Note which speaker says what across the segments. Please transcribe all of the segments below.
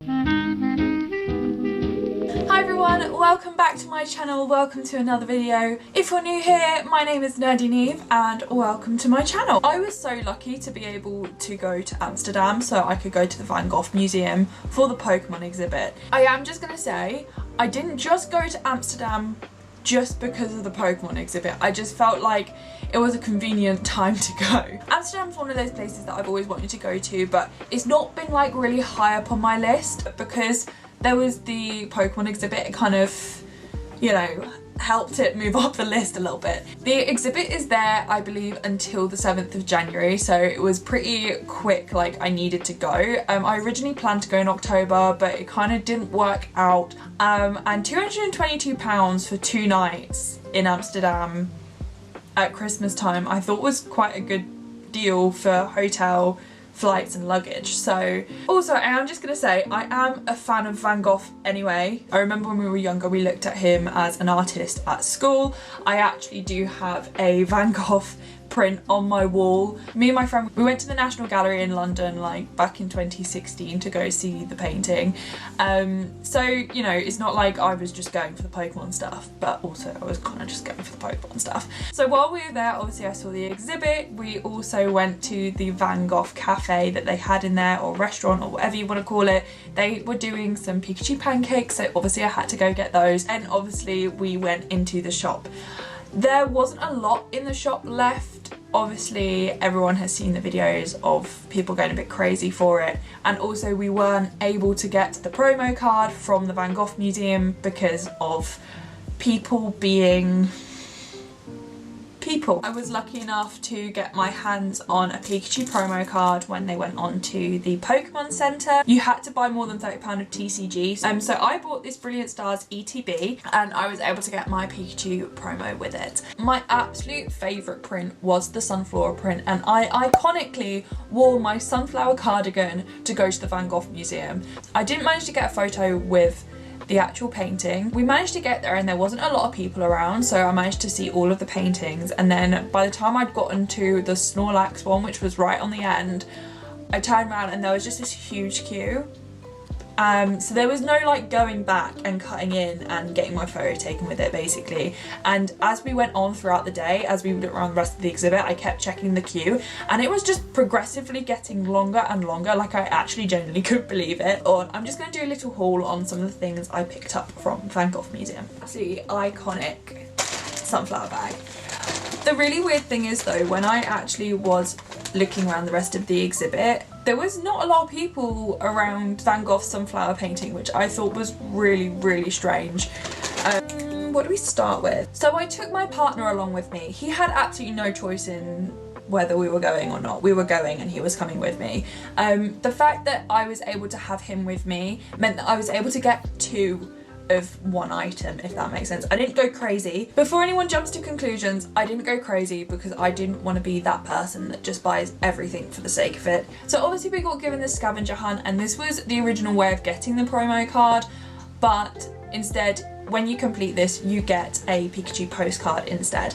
Speaker 1: Hi everyone, welcome back to my channel, welcome to another video. If you're new here, my name is Nërdy Nîamh and welcome to my channel. I was so lucky to be able to go to Amsterdam so I could go to the Van Gogh Museum for the Pokemon exhibit. I am just going to say, I didn't just go to Amsterdam just because of the Pokemon exhibit. I just felt like it was a convenient time to go. Amsterdam's one of those places that I've always wanted to go to, but it's not been like really high up on my list because there was the Pokemon exhibit. It kind of, you know, helped it move up the list a little bit. The exhibit is there, I believe, until the 7th of January, so it was pretty quick, like I needed to go. I originally planned to go in October, but it kind of didn't work out. And £222 for 2 nights in Amsterdam at Christmas time I thought was quite a good deal for hotel, flights and luggage. So also I am just gonna say I am a fan of Van Gogh anyway. I remember when we were younger we looked at him as an artist at school. I actually do have a Van Gogh print on my wall. Me and my friend, we went to the National Gallery in London like back in 2016 to go see the painting. So you know, it's not like I was just going for the Pokemon stuff, but also I was kind of just going for the Pokemon stuff. So while we were there, obviously I saw the exhibit. We also went to the Van Gogh cafe that they had in there, or restaurant, or whatever you want to call it. They were doing some Pikachu pancakes, so obviously I had to go get those. And obviously we went into the shop. There wasn't a lot in the shop left. Obviously everyone has seen the videos of people going a bit crazy for it, and also we weren't able to get the promo card from the Van Gogh Museum because of people being people. I was lucky enough to get my hands on a Pikachu promo card when they went on to the Pokemon Centre. You had to buy more than £30 of TCG. So I bought this Brilliant Stars ETB and I was able to get my Pikachu promo with it. My absolute favourite print was the sunflower print, and I iconically wore my sunflower cardigan to go to the Van Gogh Museum. I didn't manage to get a photo with the actual painting. We managed to get there and there wasn't a lot of people around, so I managed to see all of the paintings, and then by the time I'd gotten to the Snorlax one, which was right on the end, I turned around and there was just this huge queue. So there was no like going back and cutting in and getting my photo taken with it basically. And as we went on throughout the day, as we went around the rest of the exhibit, I kept checking the queue and it was just progressively getting longer and longer. Like I actually genuinely couldn't believe it. Or I'm just going to do a little haul on some of the things I picked up from Van Gogh Museum. Absolutely iconic sunflower bag. The really weird thing is though, when I actually was looking around the rest of the exhibit, there was not a lot of people around Van Gogh's sunflower painting, which I thought was really, really strange. What do we start with? So I took my partner along with me. He had absolutely no choice in whether we were going or not. We were going and he was coming with me. The fact that I was able to have him with me meant that I was able to get 2 of one item, if that makes sense. I didn't go crazy. Before anyone jumps to conclusions, I didn't go crazy because I didn't want to be that person that just buys everything for the sake of it. So obviously we got given the Scavenger Hunt, and this was the original way of getting the promo card, but instead when you complete this you get a Pikachu postcard instead.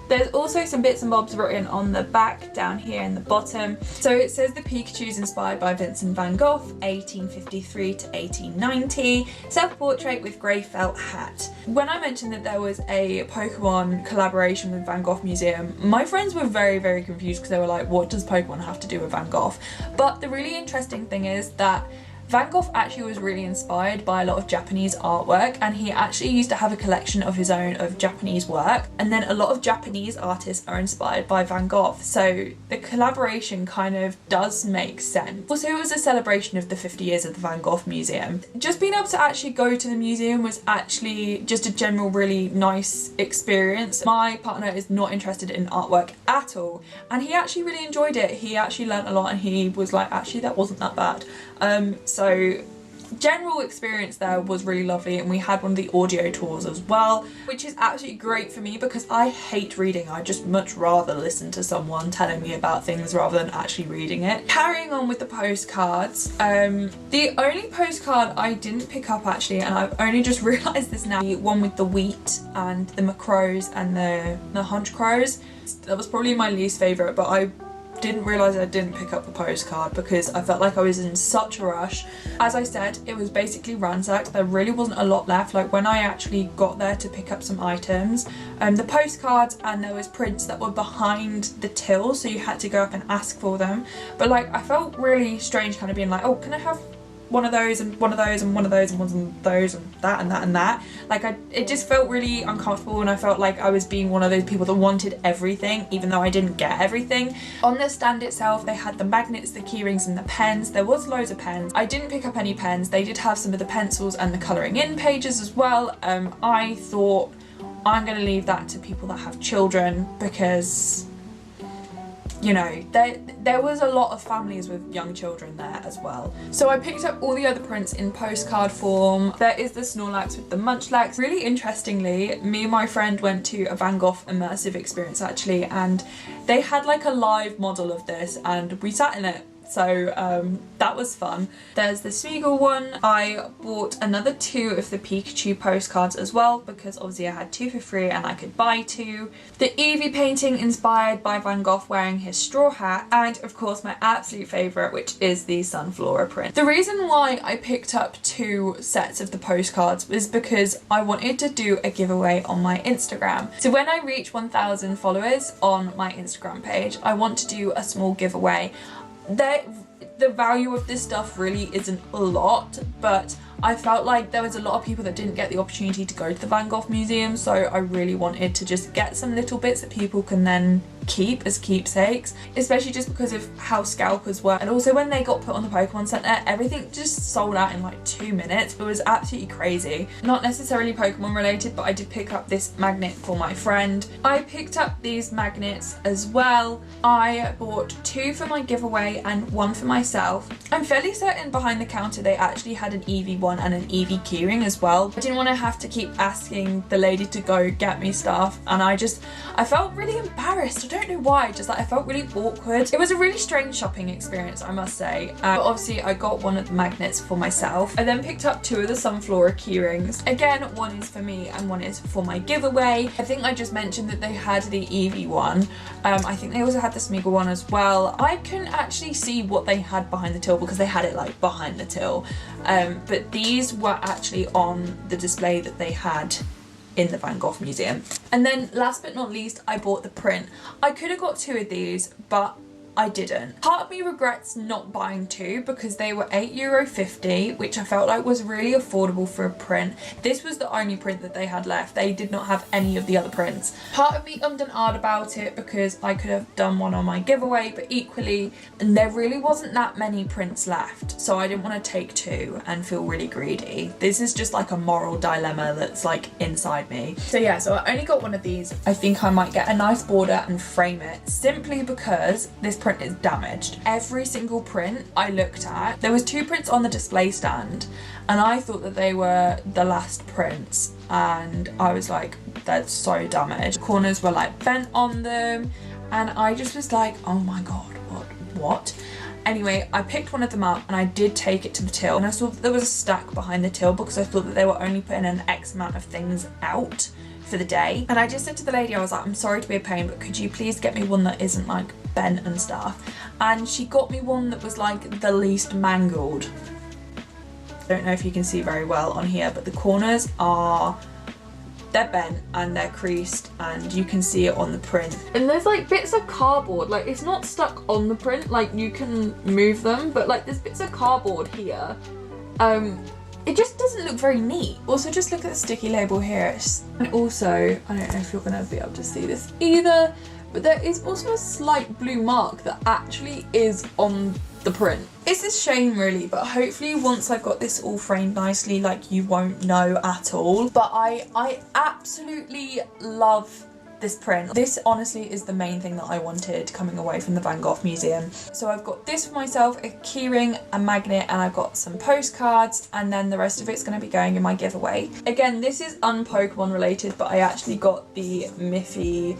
Speaker 1: There's also some bits and bobs written on the back down here in the bottom. So it says the Pikachu is inspired by Vincent van Gogh, 1853 to 1890, self-portrait with grey felt hat. When I mentioned that there was a Pokemon collaboration with Van Gogh Museum, my friends were very, very confused because they were like, what does Pokemon have to do with Van Gogh? But the really interesting thing is that Van Gogh actually was really inspired by a lot of Japanese artwork, and he actually used to have a collection of his own of Japanese work, and then a lot of Japanese artists are inspired by Van Gogh, so the collaboration kind of does make sense. Also, it was a celebration of the 50 years of the Van Gogh Museum. Just being able to actually go to the museum was actually just a general really nice experience. My partner is not interested in artwork at all, and he actually really enjoyed it. He actually learnt a lot and he was like, actually that wasn't that bad. So general experience there was really lovely, and we had one of the audio tours as well, which is absolutely great for me because I hate reading. I just much rather listen to someone telling me about things rather than actually reading it. Carrying on with the postcards, the only postcard I didn't pick up actually, and I've only just realised this now, the one with the wheat and the macrows and the hunch crows. That was probably my least favourite, but I didn't realise I didn't pick up the postcard because I felt like I was in such a rush. As I said, it was basically ransacked. There really wasn't a lot left. Like when I actually got there to pick up some items, the postcards, and there was prints that were behind the till, so you had to go up and ask for them. But like I felt really strange kind of being like, oh, can I have one of those and one of those and one of those and one of those and that and that and that. Like it just felt really uncomfortable, and I felt like I was being one of those people that wanted everything even though I didn't get everything. On the stand itself they had the magnets, the keyrings and the pens. There was loads of pens. I didn't pick up any pens. They did have some of the pencils and the colouring in pages as well. I thought I'm going to leave that to people that have children because, you know, there was a lot of families with young children there as well. So I picked up all the other prints in postcard form. There is the Snorlax with the Munchlax. Really interestingly, me and my friend went to a Van Gogh immersive experience actually, and they had like a live model of this and we sat in it. So that was fun. There's the Smeagol one. I bought another 2 of the Pikachu postcards as well because obviously I had 2 for free and I could buy 2. The Eevee painting inspired by Van Gogh wearing his straw hat, and of course my absolute favourite, which is the Sunflora print. The reason why I picked up 2 sets of the postcards was because I wanted to do a giveaway on my Instagram. So when I reach 1,000 followers on my Instagram page, I want to do a small giveaway. The value of this stuff really isn't a lot, but I felt like there was a lot of people that didn't get the opportunity to go to the Van Gogh Museum, so I really wanted to just get some little bits that people can then keep as keepsakes, especially just because of how scalpers were. And also when they got put on the Pokemon Center, everything just sold out in like 2 minutes. It was absolutely crazy. Not necessarily Pokemon related, but I did pick up this magnet for my friend. I picked up these magnets as well. I bought 2 for my giveaway and 1 for myself. I'm fairly certain behind the counter they actually had an Eevee one and an Eevee keyring as well. I didn't want to have to keep asking the lady to go get me stuff, and I felt really embarrassed. I don't know why, just like I felt really awkward. It was a really strange shopping experience, I must say. But obviously I got one of the magnets for myself. I then picked up 2 of the Sunflora keyrings. Again, one is for me and one is for my giveaway. I think I just mentioned that they had the Eevee one. I think they also had the Smeagol one as well. I couldn't actually see what they had behind the till because they had it like behind the till. But these were actually on the display that they had in the Van Gogh Museum. And then last but not least, I bought the print. I could have got 2 of these, but I didn't. Part of me regrets not buying 2 because they were €8.50, which I felt like was really affordable for a print. This was the only print that they had left. They did not have any of the other prints. Part of me ummed and ahed about it because I could have done one on my giveaway, but equally there really wasn't that many prints left, so I didn't want to take 2 and feel really greedy. This is just like a moral dilemma that's like inside me. So yeah, so I only got one of these. I think I might get a nice border and frame it simply because this print is damaged. Every single print I looked at, there was 2 prints on the display stand and I thought that they were the last prints, and I was like, they're so damaged. The corners were like bent on them and I just was like, oh my god, what? Anyway, I picked one of them up and I did take it to the till, and I saw that there was a stack behind the till because I thought that they were only putting an X amount of things out for the day. And I just said to the lady, I was like, I'm sorry to be a pain, but could you please get me one that isn't like bent and stuff? And she got me one that was like the least mangled. I don't know if you can see very well on here, but the corners they're bent and they're creased and you can see it on the print. And there's like bits of cardboard, like it's not stuck on the print, like you can move them, but like there's bits of cardboard here. It just doesn't look very neat. Also, just look at the sticky label here. And also, I don't know if you're gonna be able to see this either, but there is also a slight blue mark that actually is on the print. It's a shame really, but hopefully once I've got this all framed nicely, like you won't know at all. But I absolutely love this print. This honestly is the main thing that I wanted coming away from the Van Gogh Museum. So I've got this for myself, a keyring, a magnet, and I've got some postcards, and then the rest of it's going to be going in my giveaway. Again, this is un-Pokemon related, but I actually got the Miffy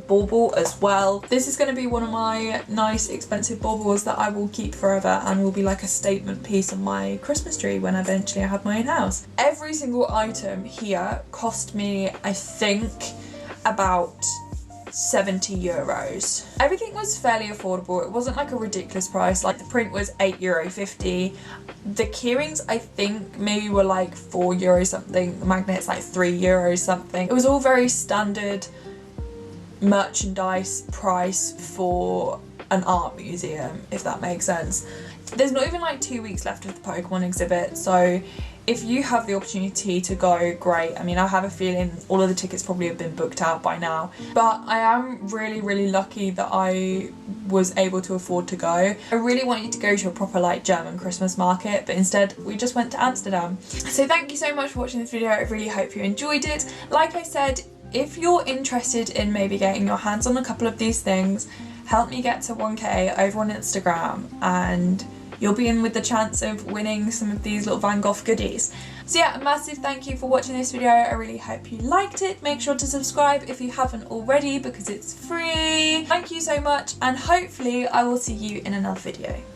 Speaker 1: bauble as well. This is going to be one of my nice expensive baubles that I will keep forever and will be like a statement piece on my Christmas tree when eventually I have my own house. Every single item here cost me, I think, about 70 euros. Everything was fairly affordable. It wasn't like a ridiculous price. Like the print was €8.50. The keyrings I think maybe were like €4 something. The magnets like €3 something. It was all very standard merchandise price for an art museum, if that makes sense. There's not even like 2 weeks left of the Pokemon exhibit, so if you have the opportunity to go, great. I mean, I have a feeling all of the tickets probably have been booked out by now, but I am really lucky that I was able to afford to go. I really wanted to go to a proper like German Christmas market, but instead we just went to Amsterdam. So thank you so much for watching this video. I really hope you enjoyed it. Like I said, if you're interested in maybe getting your hands on a couple of these things, help me get to 1K over on Instagram and you'll be in with the chance of winning some of these little Van Gogh goodies. So yeah, a massive thank you for watching this video. I really hope you liked it. Make sure to subscribe if you haven't already because it's free. Thank you so much, and hopefully I will see you in another video.